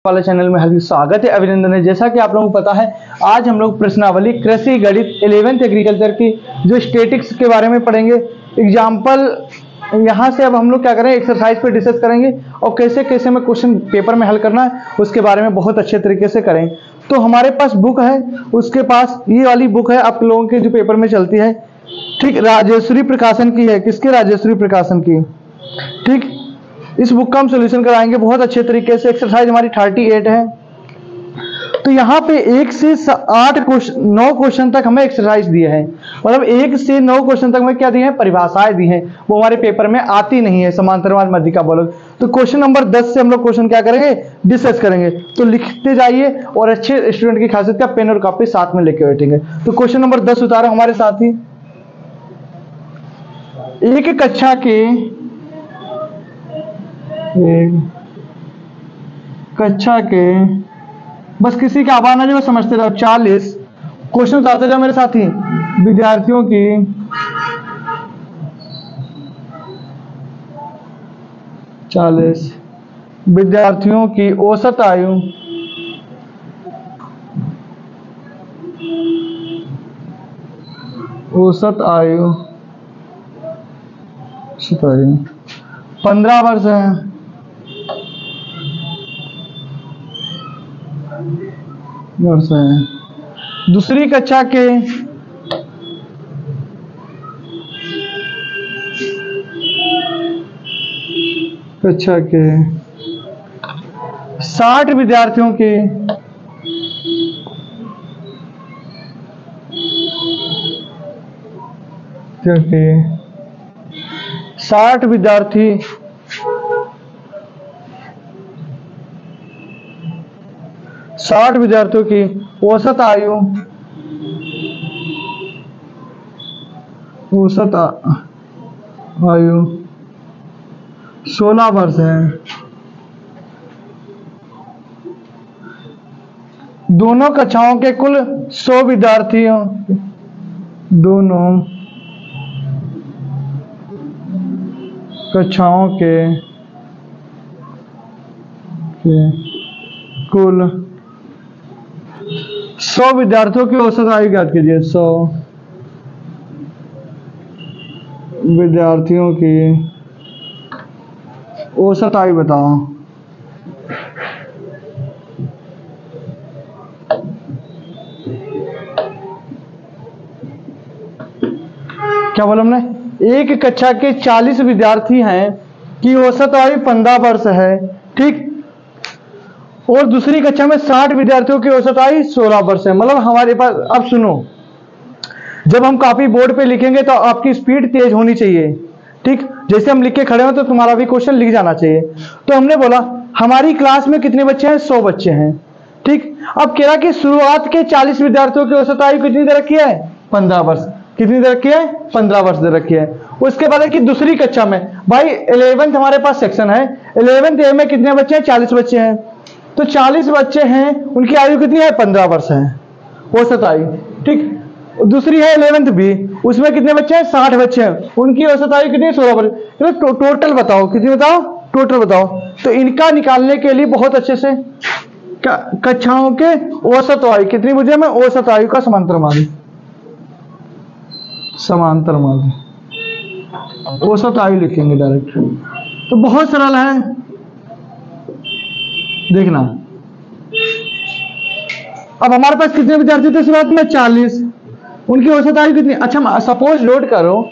वाले चैनल में हार्दिक स्वागत है, अभिनंदन है। जैसा कि आप लोगों को पता है, आज हम लोग प्रश्नावली कृषि गणित 11th एग्रीकल्चर की जो स्टैटिक्स के बारे में पढ़ेंगे। एग्जाम्पल यहाँ से अब हम लोग क्या करें, एक्सरसाइज पे डिस्कस करेंगे और कैसे कैसे में क्वेश्चन पेपर में हल करना है उसके बारे में बहुत अच्छे तरीके से करें। तो हमारे पास बुक है, उसके पास ये वाली बुक है आप लोगों के जो पेपर में चलती है, ठीक, राजेश्वरी प्रकाशन की है। किसकी? राजेश्वरी प्रकाशन की। ठीक, इस बुक का हम सोल्यूशन कराएंगे बहुत अच्छे तरीके से। एक्सरसाइज हमारी 38 है। तो यहाँ पे 1 से 9 क्वेश्चन तक हमें एक्सरसाइज दिए हैं, मतलब 1 से 9 क्वेश्चन तक हमें क्या दिए हैं, परिभाषाएं दी हैं। वो हमारे पेपर में आती नहीं है, समांतरवाद मध्यिका बहुलक। तो क्वेश्चन नंबर 10 से हम लोग क्वेश्चन क्या करेंगे, डिस्कस करेंगे। तो लिखते जाइए और अच्छे स्टूडेंट की खासियत का पेन और कॉपी साथ में लेके बैठेंगे। तो क्वेश्चन नंबर 10 उतारो हमारे साथ ही। एक कक्षा के बस किसी का आवाज ना जो समझते रहो, 40 क्वेश्चन आते जाओ मेरे साथी। विद्यार्थियों की 40 विद्यार्थियों की औसत आयु औसत आयु 15 वर्ष है। दूसरी कक्षा के 60 विद्यार्थियों की 60 विद्यार्थी 60 विद्यार्थियों की औसत आयु 16 वर्ष है। दोनों कक्षाओं के कुल 100 विद्यार्थियों दोनों कक्षाओं के कुल 100 विद्यार्थियों की औसत आयु ज्ञात कीजिए। 100 विद्यार्थियों की औसत आयु बताओ। क्या बोला हमने? एक कक्षा के 40 विद्यार्थी हैं कि औसत आयु 15 वर्ष है, ठीक, और दूसरी कक्षा में 60 विद्यार्थियों की औसत आयु 16 वर्ष है। मतलब हमारे पास, अब सुनो, जब हम कॉपी बोर्ड पे लिखेंगे तो आपकी स्पीड तेज होनी चाहिए, ठीक। जैसे हम लिख के खड़े हो तो तुम्हारा भी क्वेश्चन लिख जाना चाहिए। तो हमने बोला हमारी क्लास में कितने बच्चे हैं, 100 बच्चे हैं, ठीक। अब कह रहा कि शुरुआत के 40 विद्यार्थियों की औसत आयु कितनी दे रखी है, 15 वर्ष। कितनी दे रखी है, 15 वर्ष दे रखी है। उसके बाद है कि दूसरी कक्षा में, भाई 11th हमारे पास सेक्शन है, 11th ए में कितने बच्चे हैं, 40 बच्चे हैं। तो 40 बच्चे हैं, उनकी आयु कितनी है, 15 वर्ष है औसत आयु, ठीक। दूसरी है 11th बी, उसमें कितने बच्चे हैं, 60 बच्चे हैं, उनकी औसत आयु कितनी है, 16 वर्ष। टोटल बताओ, कितनी बताओ, टोटल बताओ। तो इनका निकालने के लिए बहुत अच्छे से कक्षाओं के औसत आयु कितनी बुझे, मैं औसत आयु का समांतर माध्य औसत आयु लिखेंगे डायरेक्ट। तो बहुत सरल है, देखना। अब हमारे पास कितने विद्यार्थी थे शुरुआत में, 40, उनकी औसत आयु कितनी। अच्छा सपोज लोड करो,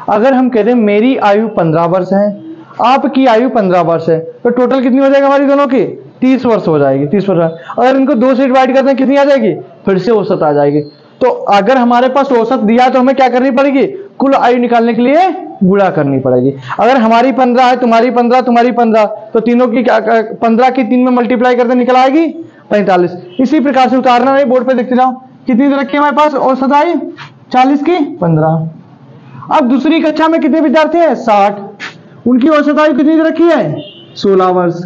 अगर हम कहते हैं मेरी आयु 15 वर्ष है, आपकी आयु 15 वर्ष है, तो टोटल कितनी हो जाएगी हमारी दोनों की, 30 वर्ष हो जाएगी। 30 वर्ष। अगर इनको 2 से डिवाइड करते हैं कितनी आ जाएगी, फिर से औसत आ जाएगी। तो अगर हमारे पास औसत दिया तो हमें क्या करनी पड़ेगी, कुल आयु निकालने के लिए गुणा करनी पड़ेगी। अगर हमारी 15 है, तुम्हारी 15, तुम्हारी 15, तो तीनों की 15 की 3 में मल्टीप्लाई करते निकल आएगी 45। इसी प्रकार से उतारना नहीं, बोर्ड पे देखते जाओ। कितनी रखी है हमारे पास औसत आयु, 40 की 15। अब दूसरी कक्षा में कितने विद्यार्थी हैं, 60, उनकी औसत आयु कितनी रखी है, 16 वर्ष।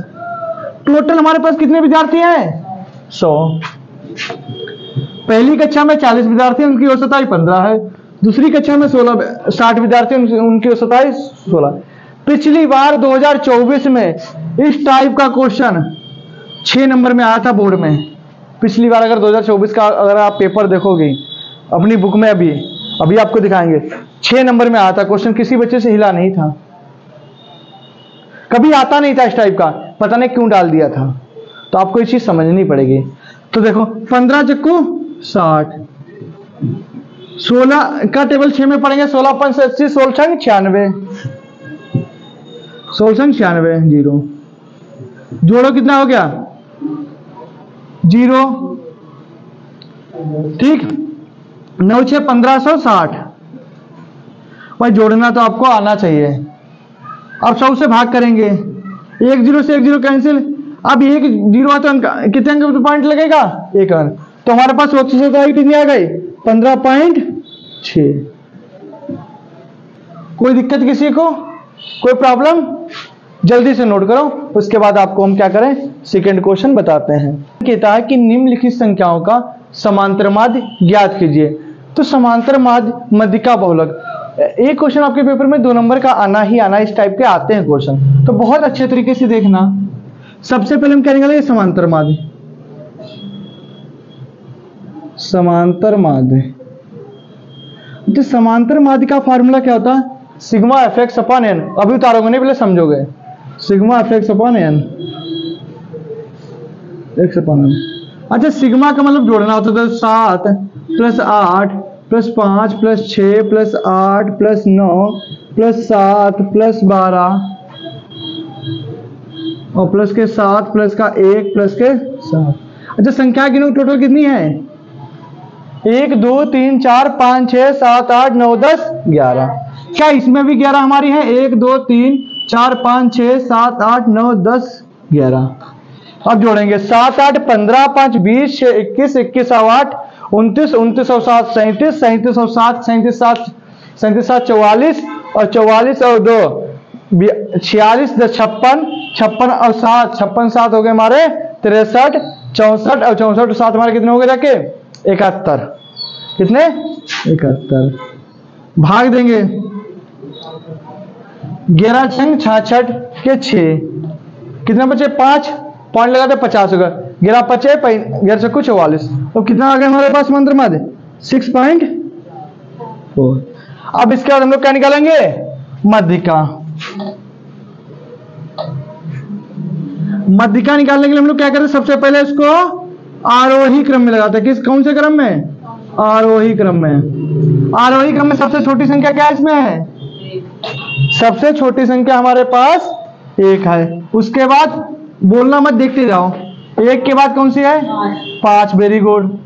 टोटल हमारे पास कितने विद्यार्थी हैं, 100। पहली कक्षा में 40 विद्यार्थी, उनकी औसत आयु 15 है। दूसरी कक्षा में 60 विद्यार्थी, उनकी औसत आयु 16। पिछली बार 2024 में इस टाइप का क्वेश्चन 6 नंबर में आया था बोर्ड में पिछली बार। अगर 2024 का अगर आप पेपर देखोगे अपनी बुक में, अभी आपको दिखाएंगे, 6 नंबर में आया था क्वेश्चन, किसी बच्चे से हिला नहीं था, कभी आता नहीं था इस टाइप का, पता नहीं क्यों डाल दिया था। तो आपको ये चीज समझनी पड़ेगी। तो देखो 15 चक्कू 60, 16 का टेबल 6 में पढ़ेंगे, 16 5 80, 16 96, 16 96 जीरो, जोड़ो कितना हो गया 0, ठीक। 9 6 1560, भाई जोड़ना तो आपको आना चाहिए। अब 100 से भाग करेंगे, 1 0 से 1 0 कैंसिल। अब 1 0 तो कितने अंक पॉइंट लगेगा 1 अंक, तो हमारे पास कितनी आ गई 15.6। कोई दिक्कत किसी को, कोई प्रॉब्लम, जल्दी से नोट करो। उसके बाद आपको हम क्या करें, सेकंड क्वेश्चन बताते हैं। कहता है कि निम्नलिखित संख्याओं का समांतर माध्य ज्ञात कीजिए। तो समांतर माध्य मध्यिका बहुलक, एक क्वेश्चन आपके पेपर में 2 नंबर का आना ही आना, इस टाइप के आते हैं क्वेश्चन, तो बहुत अच्छे तरीके से देखना। सबसे पहले हम क्या निकालेंगे, समांतर माध्य। समांतर माध्य, तो समांतर माध्य का फार्मूला क्या होता है, sigma F X upon N. अभी उतारोगे नहीं, पहले समझोगे। Sigma F X upon N, X upon N. अच्छा, सिग्मा का मतलब जोड़ना होता है, 7 plus 8 plus 5 plus 6 plus 8 plus 9 plus 7 plus 12 और प्लस के 7 प्लस का 1 प्लस के 7। अच्छा, संख्या गिनो, टोटल कितनी है, 1 2 3 4 5 6 7 8 9 10 11। क्या इसमें भी 11 हमारी है, 1 2 3 4 5 6 7 8 9 10 11। अब जोड़ेंगे 7 8 15 5 20 6 21 21 और 8 29 29 और 7 37 37 और 7 37 37 7 44 और 44 और 2 46 10 56 56 और 7 56 7 हो गए हमारे 63 64 और 64 और 7 हमारे कितने हो गए जाके 71। कितने 71। भाग देंगे 11 छंग 66 के 6, कितने बचे 5, पॉइंट लगाते 50 होगा, 11 5 11 से कुछ 44। तो कितना आ गया हमारे पास मंत्र माध्य 6.4। अब इसके बाद हम लोग क्या निकालेंगे, मध्यिका। मध्यिका निकालने के लिए हम लोग क्या करते हैं, सबसे पहले इसको आरोही क्रम में लगाते हैं। किस कौन से क्रम में, आरोही क्रम में। आरोही क्रम में सबसे छोटी संख्या क्या है इसमें है, सबसे छोटी संख्या हमारे पास 1 है। उसके बाद बोलना मत, देखते जाओ, 1 के बाद कौन सी है 5, वेरी गुड।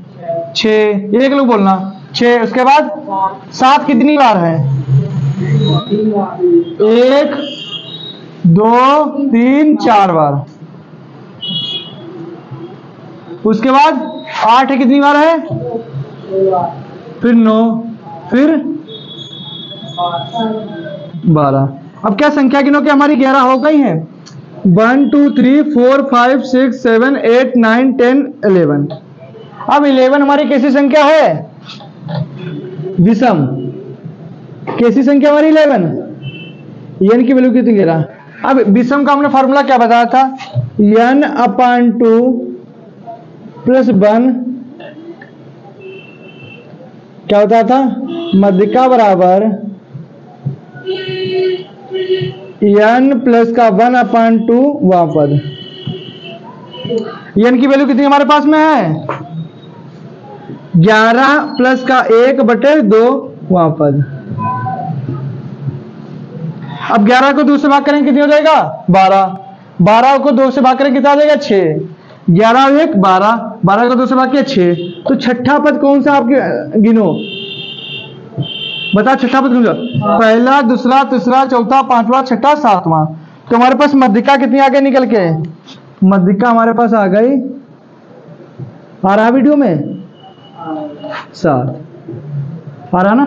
6, एक लोग बोलना 6। उसके बाद 7 कितनी बार है, 1 2 3 4 बार। उसके बाद 8 है, कितनी बार है, फिर 9, फिर 12। अब क्या संख्या गिनो कि हमारी 11 हो गई है, 1 2 3 4 5 6 7 8 9 10 11। अब 11 हमारी कैसी संख्या है, विषम। कैसी संख्या हमारी 11, n की वैल्यू कितनी 11। अब विषम का हमने फार्मूला क्या बताया था, n/2 प्लस 1 क्या होता था, मध्यिका बराबर n प्लस का 1/2 वहां पद। n की वैल्यू कितनी हमारे पास में है, 11 प्लस का 1/2 वहां पद। अब 11 को 2 से भाग करेंगे कितनी हो जाएगा 12, 12 को 2 से भाग करेंगे कितना आ जाएगा 6, 11 और 1 12, 12 को 2 से भाग किया 6। तो छठा पद कौन सा आपके गिनो, बता छठा पद कौन सा, पहला दूसरा तीसरा चौथा पांचवा छठा सातवां। तो हमारे पास मध्यिका कितनी आ गई निकल के, मध्यिका हमारे पास आ गई, आ रहा वीडियो में 7 आ रहा ना।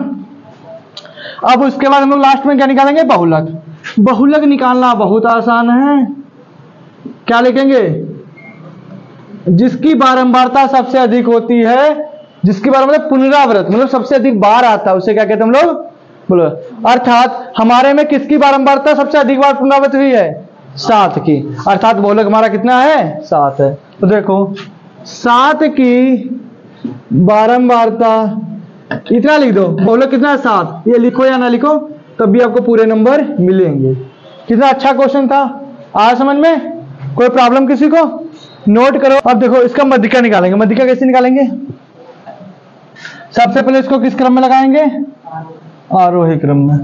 अब उसके बाद हम लोग लास्ट में क्या निकालेंगे, बहुलक। बहुलक निकालना बहुत आसान है। क्या लिखेंगे, जिसकी बारंबारता सबसे अधिक होती है, जिसकी बार मतलब पुनरावृत, मतलब सबसे अधिक बार आता है, उसे क्या कहते हैं हम लोग, बोलो। अर्थात हमारे में किसकी बारंबारता सबसे अधिक बार पुनरावृत हुई है, 7 की, अर्थात बहुलक हमारा कितना है 7 है। तो देखो 7 की बारंबारता इतना लिख दो, बहुलक कितना है 7, ये लिखो या ना लिखो तब भी आपको पूरे नंबर मिलेंगे। कितना अच्छा क्वेश्चन था, आया समझ में? कोई प्रॉब्लम किसी को? नोट करो। अब देखो इसका मध्यिका निकालेंगे। मध्यिका कैसे निकालेंगे? सबसे पहले इसको किस क्रम में लगाएंगे? आरोही क्रम में।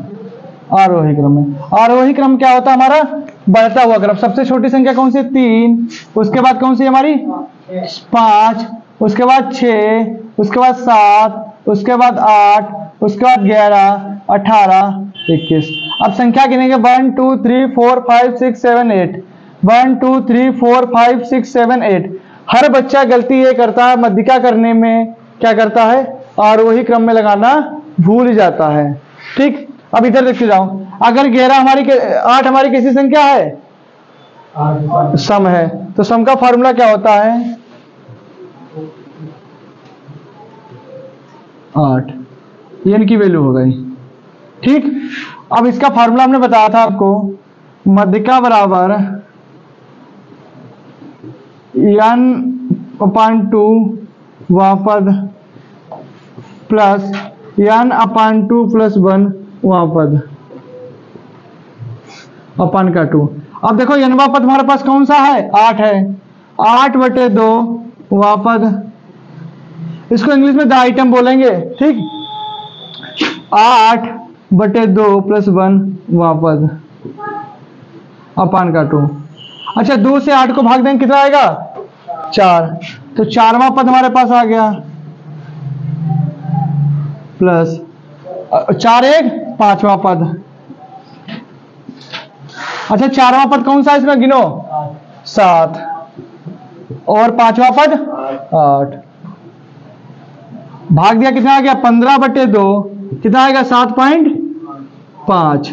आरोही क्रम में। आरोही क्रम क्या होता है हमारा? बढ़ता हुआ क्रम। सबसे छोटी संख्या कौन सी? 3, उसके बाद कौन सी हमारी? 5, उसके बाद 6, उसके बाद 7, उसके बाद 8, उसके बाद 11, 18, 21। अब संख्या गिनेंगे 1 2 3 4 5 6 7 8। 1 2 3 4 5 6 7 8। हर बच्चा गलती ये करता है, मध्यिका करने में क्या करता है? आरोही क्रम में लगाना भूल जाता है। ठीक, अब इधर देखते जाओ। अगर 11 हमारी 8 हमारी कैसी संख्या है? सम है। तो सम का फॉर्मूला क्या होता है? 8, ये इनकी वैल्यू हो गई। ठीक, अब इसका फॉर्मूला हमने बताया था आपको, मध्यिका बराबर n/2 वहां पद प्लस n/2 + 1 वहां पद अपन का 2। अब देखो nवां पद हमारे पास कौन सा है? 8 है। 8/2 वहां पद, इसको इंग्लिश में द आइटम बोलेंगे। ठीक, 8/2 + 1 वहां पद अपन का 2। अच्छा, 2 से 8 को भाग देंगे कितना आएगा? 4। तो 4वां पद हमारे पास आ गया प्लस 4 1 5वां पद। अच्छा, 4वां पद कौन सा है इसमें? गिनो। 7 और 5वां पद 8। भाग दिया कितना आ गया? 15/2 कितना आएगा? 7.5।